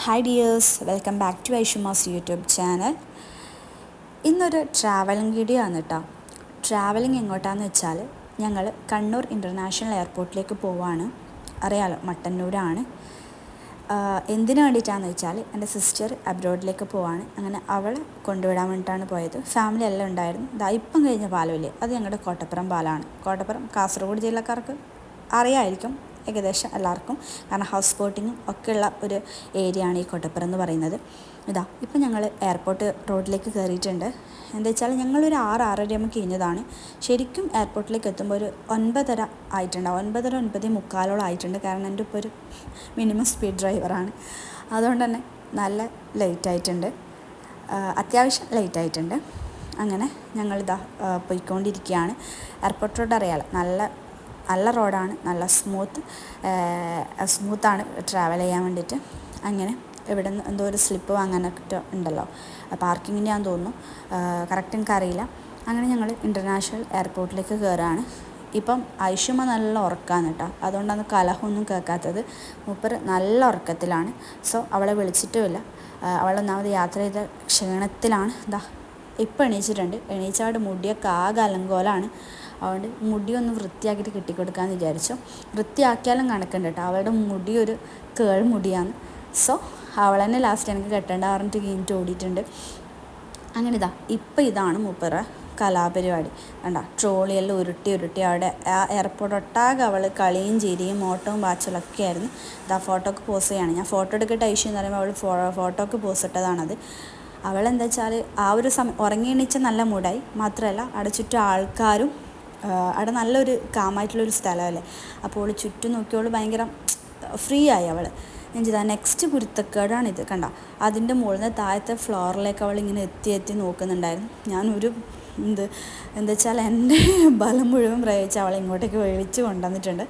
Hi dears, welcome back to ഐഷുമാസ് YouTube channel. ഇന്നൊരു travelling video ആണ് കേട്ടോ. ട്രാവലിംഗ് എങ്ങോട്ടാണെന്ന് വെച്ചാൽ ഞങ്ങൾ കണ്ണൂർ ഇൻ്റർനാഷണൽ എയർപോർട്ടിലേക്ക് പോവാണ്. അറിയാലോ, മട്ടന്നൂരാണ്. എന്തിനു വേണ്ടിയിട്ടാണെന്ന് വെച്ചാൽ എൻ്റെ സിസ്റ്റർ അബ്രോഡിലേക്ക് പോവാണ്. അങ്ങനെ അവളെ കൊണ്ടുവിടാൻ വേണ്ടിയിട്ടാണ് പോയത്. ഫാമിലി എല്ലാം ഉണ്ടായിരുന്നു. ഇപ്പം കഴിഞ്ഞ പാലമില്ലേ, അത് ഞങ്ങളുടെ കോട്ടപ്പുറം പാലമാണ്. കോട്ടപ്പുറം കാസർഗോഡ് ജില്ലക്കാർക്ക് അറിയാമായിരിക്കും ഏകദേശം എല്ലാവർക്കും, കാരണം ഹൗസ് ബോട്ടിങ്ങും ഒക്കെയുള്ള ഒരു ഏരിയ ആണ് ഈ കോട്ടപ്പുറം എന്ന് പറയുന്നത്. ഇപ്പം ഞങ്ങൾ എയർപോർട്ട് റോഡിലേക്ക് കയറിയിട്ടുണ്ട്. എന്താ വെച്ചാൽ ഞങ്ങളൊരു 6-6:30 കഴിഞ്ഞതാണ്. ശരിക്കും എയർപോർട്ടിലേക്ക് എത്തുമ്പോൾ ഒരു 9:30 ആയിട്ടുണ്ടാവും. 9:30-9:45 ആയിട്ടുണ്ട്. കാരണം എൻ്റെ ഇപ്പോൾ ഒരു മിനിമം സ്പീഡ് ഡ്രൈവറാണ്. അതുകൊണ്ട് തന്നെ നല്ല ലേറ്റായിട്ടുണ്ട്, അത്യാവശ്യം ലേറ്റായിട്ടുണ്ട്. അങ്ങനെ ഞങ്ങളിതാ പോയിക്കൊണ്ടിരിക്കുകയാണ്. എയർപോർട്ട് റോഡ് അറിയാലോ, നല്ല റോഡാണ്, നല്ല സ്മൂത്താണ് ട്രാവൽ ചെയ്യാൻ വേണ്ടിയിട്ട്. അങ്ങനെ ഇവിടെ നിന്ന് എന്തോ ഒരു സ്ലിപ്പ് വാങ്ങാനൊക്കെ ഉണ്ടല്ലോ, പാർക്കിങ്ങിൻ്റെ ആണെന്ന് തോന്നുന്നു, കറക്റ്റ് എനിക്കറിയില്ല. അങ്ങനെ ഞങ്ങൾ ഇൻ്റർനാഷണൽ എയർപോർട്ടിലേക്ക് കയറുകയാണ്. ഇപ്പം ഐഷുമ്മ നല്ല ഉറക്കമാണ് കേട്ടോ, അതുകൊണ്ടാണ് കലഹമൊന്നും കേൾക്കാത്തത്. മൂപ്പർ നല്ല ഉറക്കത്തിലാണ്. സോ അവളെ വിളിച്ചിട്ടുമില്ല. അവളൊന്നാമത് യാത്ര ചെയ്ത ക്ഷീണത്തിലാണ്. ഇപ്പം എണീച്ചിട്ടുണ്ട്. എണീച്ചാട് മുടിയൊക്കെ ആകെ അലങ്കോലാണ്. അതുകൊണ്ട് മുടിയൊന്ന് വൃത്തിയാക്കിയിട്ട് കെട്ടിക്കൊടുക്കാമെന്ന് വിചാരിച്ചു. വൃത്തിയാക്കിയാലും കണക്കുണ്ട് കേട്ടോ, അവളുടെ മുടി ഒരു മുടിയാണ്. സോ അവൾ തന്നെ ലാസ്റ്റ് എനിക്ക് കെട്ടേണ്ട പറഞ്ഞിട്ട് കഴിഞ്ഞിട്ട് ഓടിയിട്ടുണ്ട്. അങ്ങനെ ഇതാണ് മൂപ്പറ കലാപരിപാടി. ട്രോളിയെല്ലാം ഉരുട്ടി അവിടെ ആ എയർപോർട്ട് ഒട്ടാകെ അവൾ കളിയും ചിരിയും ഓട്ടവും പാച്ചിലൊക്കെ ആയിരുന്നു. ഫോട്ടോക്ക് പോസ് ചെയ്യാണ്. ഞാൻ ഫോട്ടോ എടുക്കട്ടെ ഐഷു എന്ന് പറയുമ്പോൾ അവൾ ഫോട്ടോക്ക് പോസ് ഇട്ടതാണത്. അവളെന്താ വെച്ചാൽ ആ ഒരു സമയം ഉറങ്ങി എണീച്ച നല്ല മൂടായി. മാത്രമല്ല അവിടെ ചുറ്റും ആൾക്കാരും, അവിടെ നല്ലൊരു കാമായിട്ടുള്ളൊരു സ്ഥലമല്ലേ. അപ്പോൾ ചുറ്റും നോക്കിയോൾ ഭയങ്കര ഫ്രീ ആയി അവൾ. ഞാൻ ചെയ്താൽ നെക്സ്റ്റ് കുരുത്തക്കേടാണിത്. അതിൻ്റെ മുകളിൽ നിന്ന് താഴത്തെ ഫ്ലോറിലേക്ക് അവൾ ഇങ്ങനെ എത്തി നോക്കുന്നുണ്ടായിരുന്നു. ഞാനൊരു എന്താ വെച്ചാൽ എൻ്റെ ബലം മുഴുവൻ പ്രയോഗിച്ച് അവളെ ഇങ്ങോട്ടേക്ക് വിളിച്ച് കൊണ്ടുവന്നിട്ടുണ്ട്.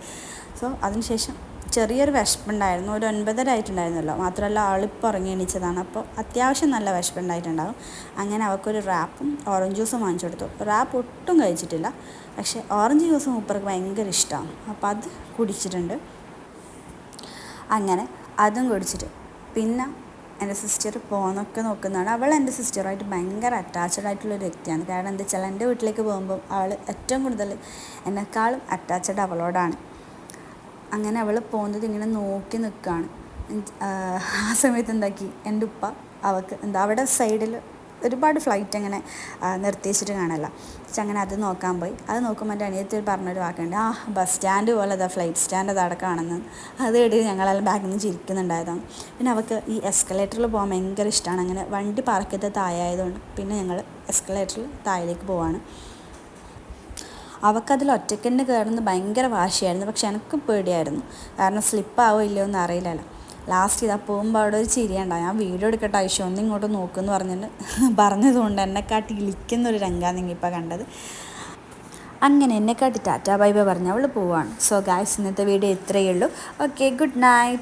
സോ അതിനുശേഷം ചെറിയൊരു വിശപ്പുണ്ടായിരുന്നു. ഒരു 9:30 ആയിട്ടുണ്ടായിരുന്നല്ലോ. മാത്രമല്ല ആളിപ്പോൾ ഇറങ്ങി എണീച്ചതാണ്. അപ്പോൾ അത്യാവശ്യം നല്ല വിശപ്പുണ്ടായിട്ടുണ്ടാകും. അങ്ങനെ അവൾക്കൊരു റാപ്പും ഓറഞ്ച് ജ്യൂസും വാങ്ങിച്ചു കൊടുത്തു. റാപ്പ് ഒട്ടും കഴിച്ചിട്ടില്ല, പക്ഷേ ഓറഞ്ച് ജ്യൂസ് മൂപ്പർക്ക് ഭയങ്കര ഇഷ്ടമാണ്. അപ്പോൾ അത് കുടിച്ചിട്ടുണ്ട്. അങ്ങനെ അതും കുടിച്ചിട്ട് പിന്നെ എൻ്റെ സിസ്റ്റർ പോകുന്നൊക്കെ നോക്കുന്നതാണ്. അവൾ എൻ്റെ സിസ്റ്ററുമായിട്ട് ഭയങ്കര അറ്റാച്ച്ഡ് ആയിട്ടുള്ളൊരു വ്യക്തിയാണ്. കാരണം എന്താ വെച്ചാൽ എൻ്റെ വീട്ടിലേക്ക് പോകുമ്പം അവൾ ഏറ്റവും കൂടുതൽ എന്നെക്കാളും അറ്റാച്ച്ഡ് അവളോടാണ്. അങ്ങനെ അവൾ പോകുന്നത് ഇങ്ങനെ നോക്കി നിൽക്കുകയാണ്. ആ സമയത്ത് എന്താക്കി, എൻ്റെ ഉപ്പ അവൾക്ക് അവിടെ സൈഡിൽ ഒരുപാട് ഫ്ലൈറ്റ് അങ്ങനെ നിർത്തി വെച്ചിട്ട് കാണല്ല. പക്ഷെ അങ്ങനെ അത് നോക്കാൻ പോയി. അത് നോക്കുമ്പോൾ എൻ്റെ അനിയത്തിൽ പറഞ്ഞൊരു വാക്കുണ്ട്, ബസ് സ്റ്റാൻഡ് പോലെ ഫ്ലൈറ്റ് സ്റ്റാൻഡ് അവിടെ കാണുന്നത്. അത് കേട്ട് ഞങ്ങളെല്ലാം ബാക്കിൽ നിന്ന് ചിരിക്കുന്നുണ്ടായതാണ്. പിന്നെ അവൾക്ക് ഈ എസ്കലേറ്ററിൽ പോകാൻ ഭയങ്കര ഇഷ്ടമാണ്. അങ്ങനെ വണ്ടി പാർക്ക് ചെയ്ത താഴായതുകൊണ്ട് പിന്നെ ഞങ്ങൾ എസ്കലേറ്ററിൽ താഴേക്ക് പോവാണ്. അവൾക്കതിൽ ഒറ്റയ്ക്ക് തന്നെ കയറുന്നത് ഭയങ്കര വാശിയായിരുന്നു. പക്ഷെ എനിക്കും പേടിയായിരുന്നു, കാരണം സ്ലിപ്പാവോ ഇല്ലയോ എന്ന് അറിയില്ലല്ലോ. ലാസ്റ്റ് പോകുമ്പോൾ അവിടെ ഒരു ചിരിയുണ്ടാവും. ഞാൻ വീഡിയോ എടുക്കട്ടെ ഐഷു ഒന്ന് ഇങ്ങോട്ട് നോക്കുമെന്ന് പറഞ്ഞതുകൊണ്ട് എന്നെക്കാട്ടി ഇളിക്കുന്നൊരു രംഗമാണ് നിങ്ങളിപ്പോൾ കണ്ടത്. അങ്ങനെ എന്നെക്കാട്ടി ടാറ്റാ ബൈ ബൈ പറഞ്ഞ് അവൾ പോവാണ്. സോ ഗായ്സ്, ഇന്നത്തെ വീഡിയോ ഇത്രയേ ഉള്ളൂ. Okay, good night.